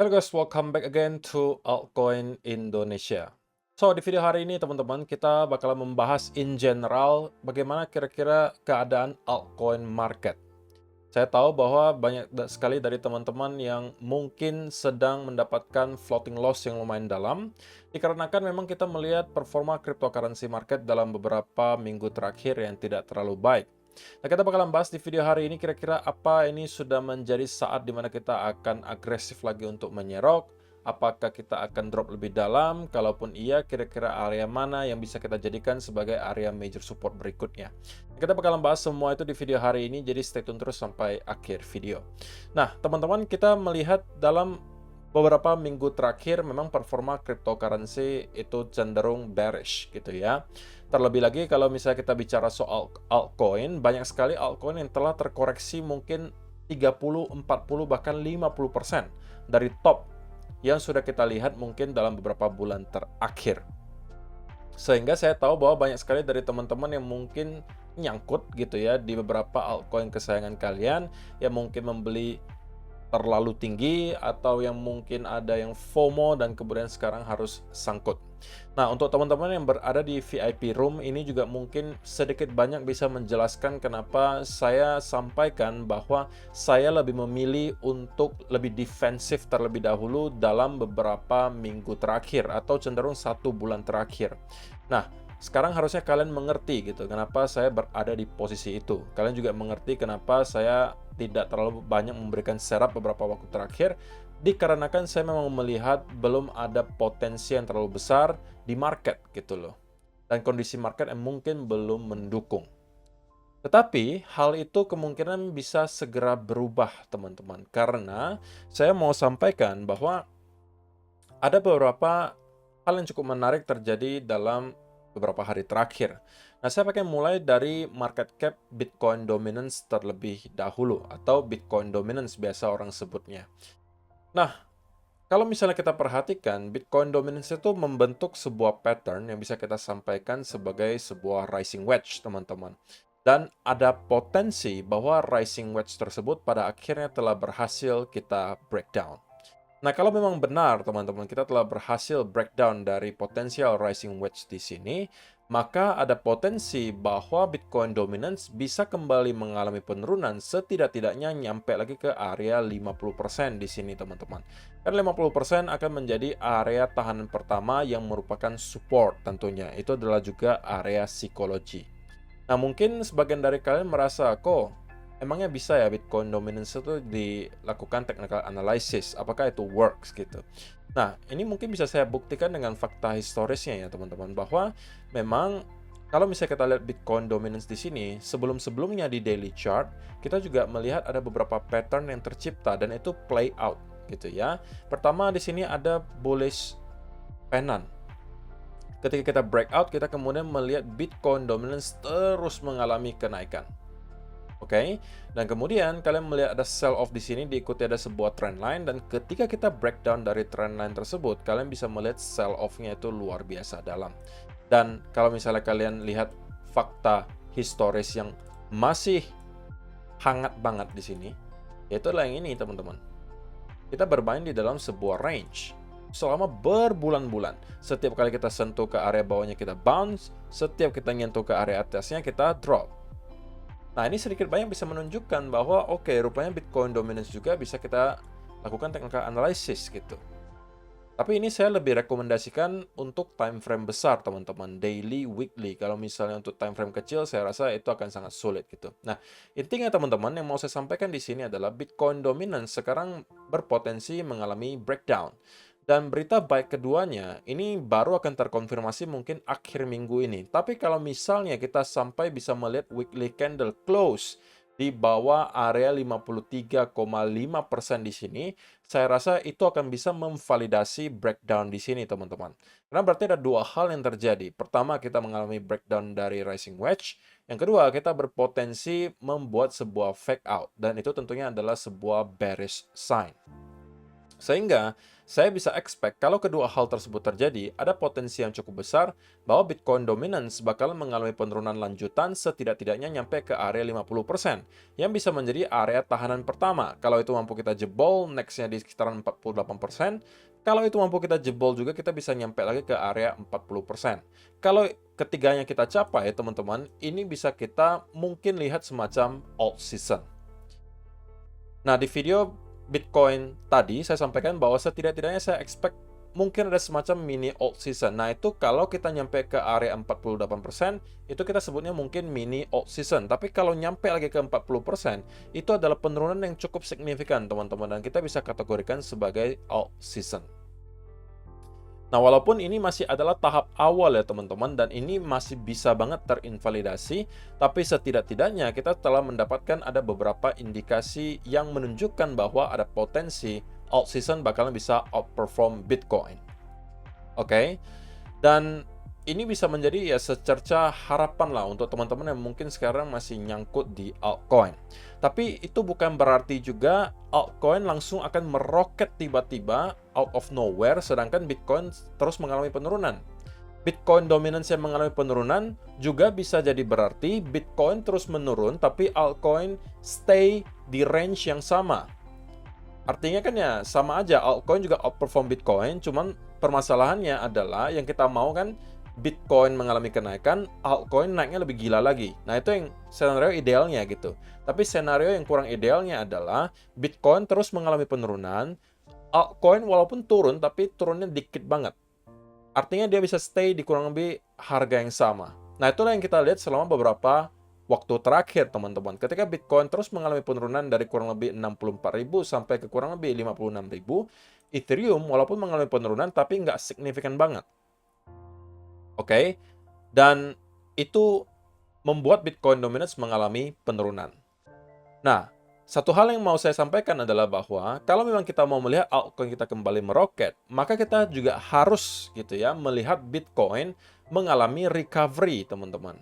Hello guys, welcome back again to Altcoin Indonesia. So, di video hari ini teman-teman, kita bakal membahas in general bagaimana kira-kira keadaan altcoin market. Saya tahu bahwa banyak sekali dari teman-teman yang mungkin sedang mendapatkan floating loss yang lumayan dalam, dikarenakan memang kita melihat performa cryptocurrency market dalam beberapa minggu terakhir yang tidak terlalu baik. Nah, kita bakalan bahas di video hari ini kira-kira apa ini sudah menjadi saat dimana kita akan agresif lagi untuk menyerok, apakah kita akan drop lebih dalam, kalaupun iya kira-kira area mana yang bisa kita jadikan sebagai area major support berikutnya. Kita bakalan bahas semua itu di video hari ini, jadi stay tune terus sampai akhir video. Nah, teman-teman, kita melihat dalam beberapa minggu terakhir memang performa cryptocurrency itu cenderung bearish gitu ya. Terlebih lagi kalau misalnya kita bicara soal altcoin, banyak sekali altcoin yang telah terkoreksi mungkin 30, 40, bahkan 50% dari top yang sudah kita lihat mungkin dalam beberapa bulan terakhir. Sehingga saya tahu bahwa banyak sekali dari teman-teman yang mungkin nyangkut gitu ya di beberapa altcoin kesayangan kalian yang mungkin membeli terlalu tinggi atau yang mungkin ada yang FOMO dan kemudian sekarang harus sangkut. Nah, untuk teman-teman yang berada di VIP room ini juga mungkin sedikit banyak bisa menjelaskan kenapa saya sampaikan bahwa saya lebih memilih untuk lebih defensif terlebih dahulu dalam beberapa minggu terakhir atau cenderung 1 bulan terakhir. Nah, sekarang harusnya kalian mengerti gitu kenapa saya berada di posisi itu. Kalian juga mengerti kenapa saya tidak terlalu banyak memberikan setup beberapa waktu terakhir, dikarenakan saya memang melihat belum ada potensi yang terlalu besar di market gitu loh. Dan kondisi market yang mungkin belum mendukung. Tetapi hal itu kemungkinan bisa segera berubah teman-teman. Karena saya mau sampaikan bahwa ada beberapa hal yang cukup menarik terjadi dalam beberapa hari terakhir. Nah, saya pakai mulai dari market cap Bitcoin dominance terlebih dahulu, atau Bitcoin dominance biasa orang sebutnya. Nah, kalau misalnya kita perhatikan, Bitcoin dominance itu membentuk sebuah pattern yang bisa kita sampaikan sebagai sebuah rising wedge, teman-teman. Dan ada potensi bahwa rising wedge tersebut pada akhirnya telah berhasil kita breakdown. Nah, kalau memang benar, teman-teman, kita telah berhasil breakdown dari potensial rising wedge di sini, maka ada potensi bahwa Bitcoin dominance bisa kembali mengalami penurunan setidak-tidaknya nyampe lagi ke area 50% di sini, teman-teman. Dan 50% akan menjadi area tahanan pertama yang merupakan support tentunya. Itu adalah juga area psikologi. Nah, mungkin sebagian dari kalian merasa, kok emangnya bisa ya Bitcoin dominance itu dilakukan technical analysis? Apakah itu works gitu? Nah, ini mungkin bisa saya buktikan dengan fakta historisnya ya teman-teman, bahwa memang kalau misalnya kita lihat Bitcoin dominance di sini, sebelum-sebelumnya di daily chart, kita juga melihat ada beberapa pattern yang tercipta dan itu play out gitu ya. Pertama di sini ada bullish pennant. Ketika kita breakout, kita kemudian melihat Bitcoin dominance terus mengalami kenaikan. Oke, dan kemudian kalian melihat ada sell off di sini diikuti ada sebuah trend line, dan ketika kita breakdown dari trend line tersebut, kalian bisa melihat sell off-nya itu luar biasa dalam. Dan kalau misalnya kalian lihat fakta historis yang masih hangat banget di sini, yaitu adalah yang ini teman-teman. Kita bermain di dalam sebuah range selama berbulan-bulan. Setiap kali kita sentuh ke area bawahnya kita bounce, setiap kita nyentuh ke area atasnya kita drop. Nah, ini sedikit banyak bisa menunjukkan bahwa oke, rupanya Bitcoin dominance juga bisa kita lakukan technical analysis gitu. Tapi ini saya lebih rekomendasikan untuk time frame besar, teman-teman, daily, weekly. Kalau misalnya untuk time frame kecil, saya rasa itu akan sangat sulit gitu. Nah, intinya teman-teman yang mau saya sampaikan di sini adalah Bitcoin dominance sekarang berpotensi mengalami breakdown. Dan berita baik keduanya, ini baru akan terkonfirmasi mungkin akhir minggu ini. Tapi kalau misalnya kita sampai bisa melihat weekly candle close di bawah area 53,5% di sini, saya rasa itu akan bisa memvalidasi breakdown di sini, teman-teman. Karena berarti ada dua hal yang terjadi. Pertama, kita mengalami breakdown dari rising wedge. Yang kedua, kita berpotensi membuat sebuah fake out. Dan itu tentunya adalah sebuah bearish sign. Sehingga saya bisa expect kalau kedua hal tersebut terjadi, ada potensi yang cukup besar bahwa Bitcoin dominance bakal mengalami penurunan lanjutan setidak-tidaknya nyampe ke area 50%, yang bisa menjadi area tahanan pertama. Kalau itu mampu kita jebol, next-nya di sekitaran 48%. Kalau itu mampu kita jebol juga, kita bisa nyampe lagi ke area 40%. Kalau ketiganya kita capai, teman-teman, ini bisa kita mungkin lihat semacam alt season. Nah, di video Bitcoin tadi, saya sampaikan bahwa setidak-tidaknya saya expect mungkin ada semacam mini alt season. Nah, itu kalau kita nyampe ke area 48%, itu kita sebutnya mungkin mini alt season. Tapi kalau nyampe lagi ke 40%, itu adalah penurunan yang cukup signifikan, teman-teman. Dan kita bisa kategorikan sebagai alt season. Nah, walaupun ini masih adalah tahap awal ya teman-teman, dan ini masih bisa banget terinvalidasi, tapi setidak-tidaknya kita telah mendapatkan ada beberapa indikasi yang menunjukkan bahwa ada potensi alt season bakalan bisa outperform Bitcoin. Oke? Dan ini bisa menjadi ya secerca harapan lah untuk teman-teman yang mungkin sekarang masih nyangkut di altcoin. Tapi itu bukan berarti juga altcoin langsung akan meroket tiba-tiba out of nowhere, sedangkan Bitcoin terus mengalami penurunan. Bitcoin dominance yang mengalami penurunan juga bisa jadi berarti Bitcoin terus menurun, tapi altcoin stay di range yang sama. Artinya kan ya sama aja, altcoin juga outperform Bitcoin, cuman permasalahannya adalah yang kita mau kan Bitcoin mengalami kenaikan, altcoin naiknya lebih gila lagi. Nah, itu yang skenario idealnya gitu. Tapi skenario yang kurang idealnya adalah Bitcoin terus mengalami penurunan, altcoin walaupun turun, tapi turunnya dikit banget. Artinya dia bisa stay di kurang lebih harga yang sama. Nah, itulah yang kita lihat selama beberapa waktu terakhir, teman-teman. Ketika Bitcoin terus mengalami penurunan dari kurang lebih 64.000 sampai ke kurang lebih 56.000, Ethereum walaupun mengalami penurunan, tapi nggak signifikan banget. Oke, dan itu membuat Bitcoin dominance mengalami penurunan. Nah, satu hal yang mau saya sampaikan adalah bahwa kalau memang kita mau melihat altcoin kita kembali meroket, maka kita juga harus gitu ya melihat Bitcoin mengalami recovery, teman-teman.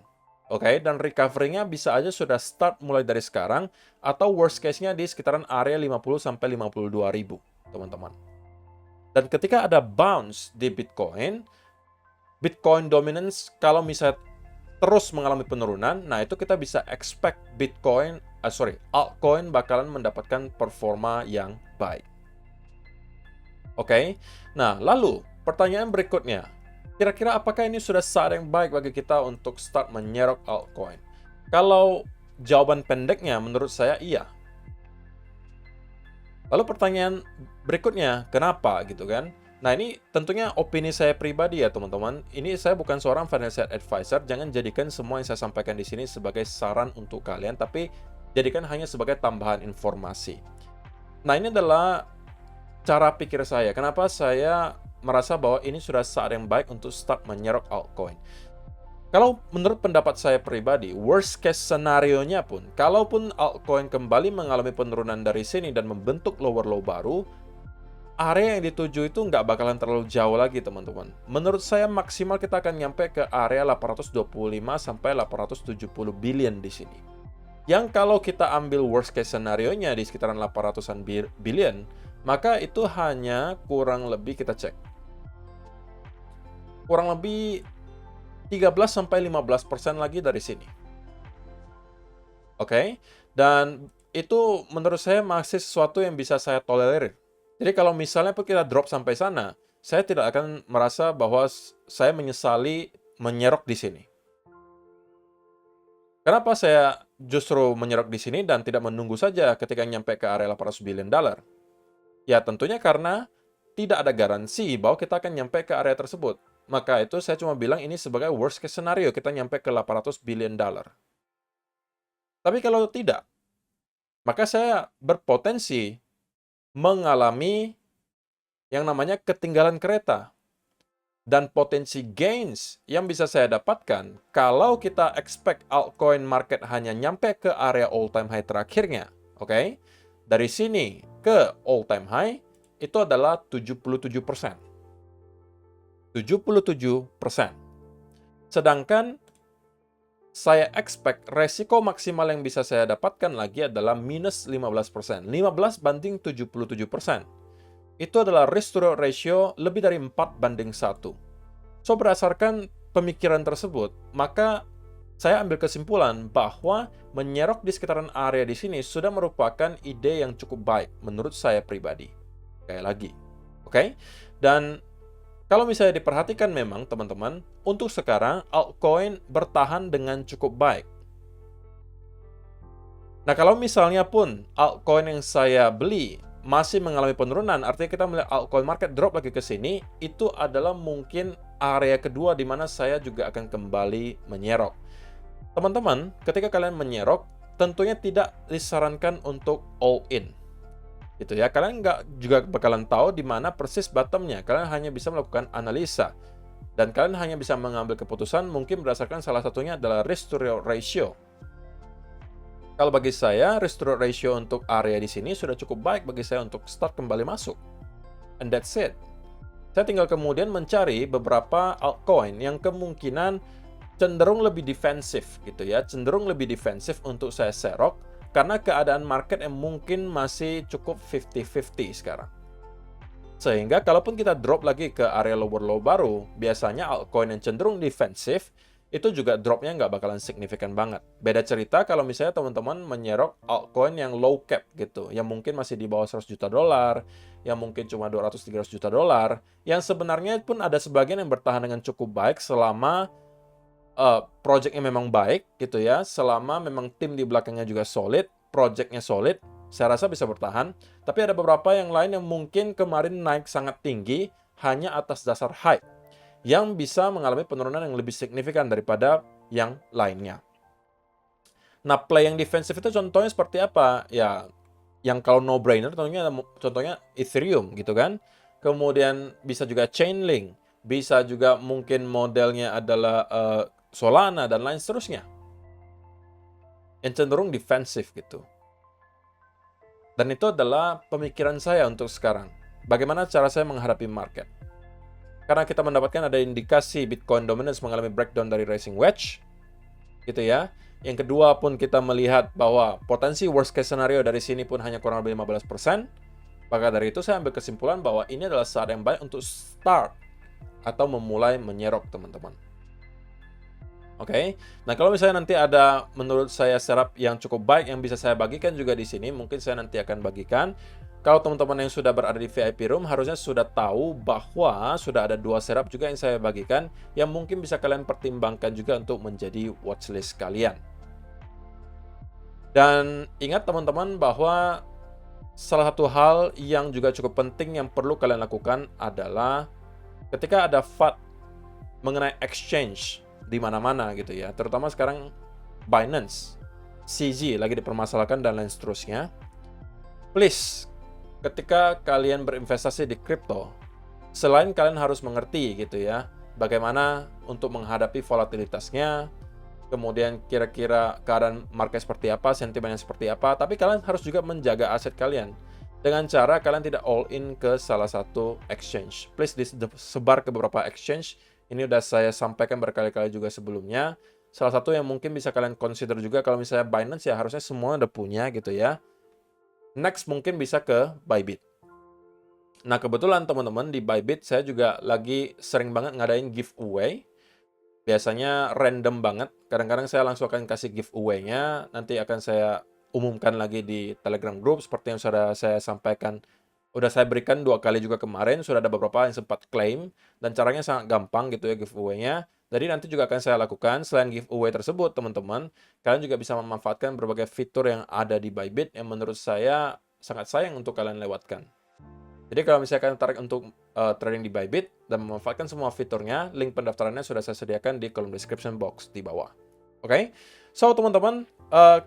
Oke, dan recovery-nya bisa aja sudah start mulai dari sekarang atau worst case-nya di sekitaran area 50 sampai 52.000, teman-teman. Dan ketika ada bounce di Bitcoin dominance kalau misalnya terus mengalami penurunan, nah itu kita bisa expect altcoin bakalan mendapatkan performa yang baik. Oke, nah lalu pertanyaan berikutnya, kira-kira apakah ini sudah saat yang baik bagi kita untuk start menyerok altcoin? Kalau jawaban pendeknya menurut saya iya. Lalu pertanyaan berikutnya, kenapa gitu kan? Nah, ini tentunya opini saya pribadi ya, teman-teman. Ini saya bukan seorang financial advisor. Jangan jadikan semua yang saya sampaikan di sini sebagai saran untuk kalian, tapi jadikan hanya sebagai tambahan informasi. Nah, ini adalah cara pikir saya. Kenapa saya merasa bahwa ini sudah saat yang baik untuk start menyerok altcoin. Kalau menurut pendapat saya pribadi, worst case scenario-nya pun, kalaupun altcoin kembali mengalami penurunan dari sini dan membentuk lower low baru, area yang dituju itu nggak bakalan terlalu jauh lagi, teman-teman. Menurut saya maksimal kita akan nyampe ke area 825 sampai 870 billion di sini. Yang kalau kita ambil worst case scenario-nya di sekitaran 800-an billion, maka itu hanya kurang lebih kita cek. Kurang lebih 13 sampai 15% lagi dari sini. Oke? Dan itu menurut saya masih sesuatu yang bisa saya tolerir. Jadi kalau misalnya pun kita drop sampai sana, saya tidak akan merasa bahwa saya menyesali menyerok di sini. Kenapa saya justru menyerok di sini dan tidak menunggu saja ketika nyampe ke area 800 billion dollar? Ya tentunya karena tidak ada garansi bahwa kita akan nyampe ke area tersebut. Maka itu saya cuma bilang ini sebagai worst case scenario, kita nyampe ke 800 billion dollar. Tapi kalau tidak, maka saya berpotensi mengalami yang namanya ketinggalan kereta. Dan potensi gains yang bisa saya dapatkan kalau kita expect altcoin market hanya nyampe ke area all time high terakhirnya. Oke? Dari sini ke all time high itu adalah 77%. 77%. Sedangkan saya expect resiko maksimal yang bisa saya dapatkan lagi adalah minus 15%. 15 banding 77%. itu adalah risk to reward ratio lebih dari 4:1. So, berdasarkan pemikiran tersebut, maka saya ambil kesimpulan bahwa menyerok di sekitaran area di sini sudah merupakan ide yang cukup baik menurut saya pribadi. Kayak lagi. Oke? Dan kalau misalnya diperhatikan memang teman-teman, untuk sekarang altcoin bertahan dengan cukup baik. Nah, kalau misalnya pun altcoin yang saya beli masih mengalami penurunan, artinya kita melihat altcoin market drop lagi ke sini, itu adalah mungkin area kedua di mana saya juga akan kembali menyerok. Teman-teman, ketika kalian menyerok, tentunya tidak disarankan untuk all in. Gitu ya, kalian nggak juga bakalan tahu di mana persis bottomnya. Kalian hanya bisa melakukan analisa. Dan kalian hanya bisa mengambil keputusan mungkin berdasarkan salah satunya adalah risk to reward ratio. Kalau bagi saya, risk to reward ratio untuk area di sini sudah cukup baik bagi saya untuk start kembali masuk. And that's it. Saya tinggal kemudian mencari beberapa altcoin yang kemungkinan cenderung lebih defensif gitu ya, cenderung lebih defensif untuk saya serok karena keadaan market yang mungkin masih cukup 50-50 sekarang. Sehingga kalaupun kita drop lagi ke area lower low baru, biasanya altcoin yang cenderung defensif itu juga dropnya nggak bakalan signifikan banget. Beda cerita kalau misalnya teman-teman menyerok altcoin yang low cap gitu, yang mungkin masih di bawah 100 juta dolar, yang mungkin cuma 200-300 juta dolar, yang sebenarnya pun ada sebagian yang bertahan dengan cukup baik selama projectnya memang baik gitu ya, selama memang tim di belakangnya juga solid, projectnya solid, saya rasa bisa bertahan. Tapi ada beberapa yang lain yang mungkin kemarin naik sangat tinggi hanya atas dasar hype, yang bisa mengalami penurunan yang lebih signifikan daripada yang lainnya. Nah, play yang defensif itu contohnya seperti apa? Ya, yang kalau no-brainer contohnya Ethereum gitu kan. Kemudian bisa juga Chainlink, bisa juga mungkin modelnya adalah Solana dan lain seterusnya. Yang cenderung defensif gitu. Dan itu adalah pemikiran saya untuk sekarang. Bagaimana cara saya menghadapi market? Karena kita mendapatkan ada indikasi Bitcoin dominance mengalami breakdown dari rising wedge, gitu ya. Yang kedua pun kita melihat bahwa potensi worst case scenario dari sini pun hanya kurang lebih 15%. Maka dari itu saya ambil kesimpulan bahwa ini adalah saat yang baik untuk start atau memulai menyerok teman-teman. Oke. Nah, kalau misalnya nanti ada menurut saya setup yang cukup baik yang bisa saya bagikan juga di sini, mungkin saya nanti akan bagikan. Kalau teman-teman yang sudah berada di VIP Room harusnya sudah tahu bahwa sudah ada 2 setup juga yang saya bagikan yang mungkin bisa kalian pertimbangkan juga untuk menjadi watchlist kalian. Dan ingat teman-teman bahwa salah satu hal yang juga cukup penting yang perlu kalian lakukan adalah ketika ada FAT mengenai exchange di mana-mana gitu ya, terutama sekarang Binance, CZ lagi dipermasalahkan dan lain seterusnya. Please, ketika kalian berinvestasi di kripto, selain kalian harus mengerti gitu ya, bagaimana untuk menghadapi volatilitasnya, kemudian kira-kira keadaan market seperti apa, sentimennya seperti apa, tapi kalian harus juga menjaga aset kalian dengan cara kalian tidak all in ke salah satu exchange. Please disebar ke beberapa exchange. Ini udah saya sampaikan berkali-kali juga sebelumnya. Salah satu yang mungkin bisa kalian consider juga kalau misalnya Binance ya harusnya semua udah punya gitu ya. Next mungkin bisa ke Bybit. Nah, kebetulan teman-teman di Bybit saya juga lagi sering banget ngadain giveaway. Biasanya random banget. Kadang-kadang saya langsung akan kasih giveaway-nya. Nanti akan saya umumkan lagi di Telegram group seperti yang sudah saya sampaikan. Udah saya berikan 2 kali juga kemarin. Sudah ada beberapa yang sempat claim. Dan caranya sangat gampang gitu ya giveaway-nya. Jadi nanti juga akan saya lakukan. Selain giveaway tersebut teman-teman, kalian juga bisa memanfaatkan berbagai fitur yang ada di Bybit yang menurut saya sangat sayang untuk kalian lewatkan. Jadi kalau misalnya kalian tertarik untuk trading di Bybit dan memanfaatkan semua fiturnya, link pendaftarannya sudah saya sediakan di kolom description box di bawah. Oke? So teman-teman,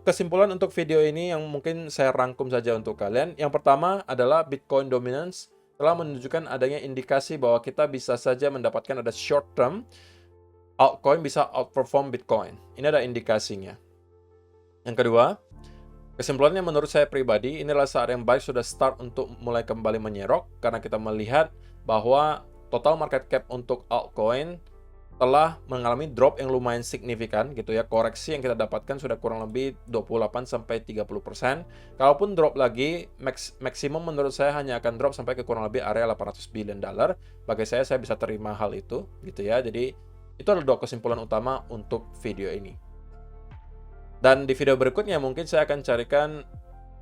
kesimpulan untuk video ini yang mungkin saya rangkum saja untuk kalian. Yang pertama adalah Bitcoin dominance telah menunjukkan adanya indikasi bahwa kita bisa saja mendapatkan ada short term altcoin bisa outperform Bitcoin. Ini ada indikasinya. Yang kedua, kesimpulannya menurut saya pribadi, inilah saat yang baik sudah start untuk mulai kembali menyerok karena kita melihat bahwa total market cap untuk altcoin telah mengalami drop yang lumayan signifikan gitu ya. Koreksi yang kita dapatkan sudah kurang lebih 28-30%. Kalaupun drop lagi, maksimum menurut saya hanya akan drop sampai ke kurang lebih area 800 billion dollar. Bagi saya bisa terima hal itu gitu ya. Jadi itu adalah dua kesimpulan utama untuk video ini. Dan di video berikutnya mungkin saya akan carikan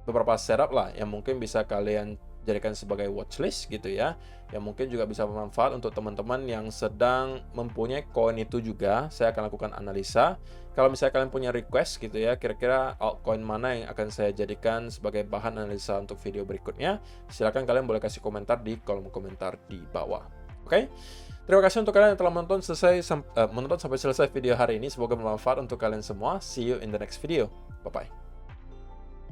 beberapa setup lah yang mungkin bisa kalian jadikan sebagai watchlist gitu ya, yang mungkin juga bisa bermanfaat untuk teman-teman yang sedang mempunyai koin itu juga. Saya akan lakukan analisa. Kalau misalnya kalian punya request gitu ya, kira-kira altcoin mana yang akan saya jadikan sebagai bahan analisa untuk video berikutnya, silahkan kalian boleh kasih komentar di kolom komentar di bawah. Oke? Terima kasih untuk kalian yang telah menonton sampai selesai video hari ini. Semoga bermanfaat untuk kalian semua. See you in the next video. Bye-bye.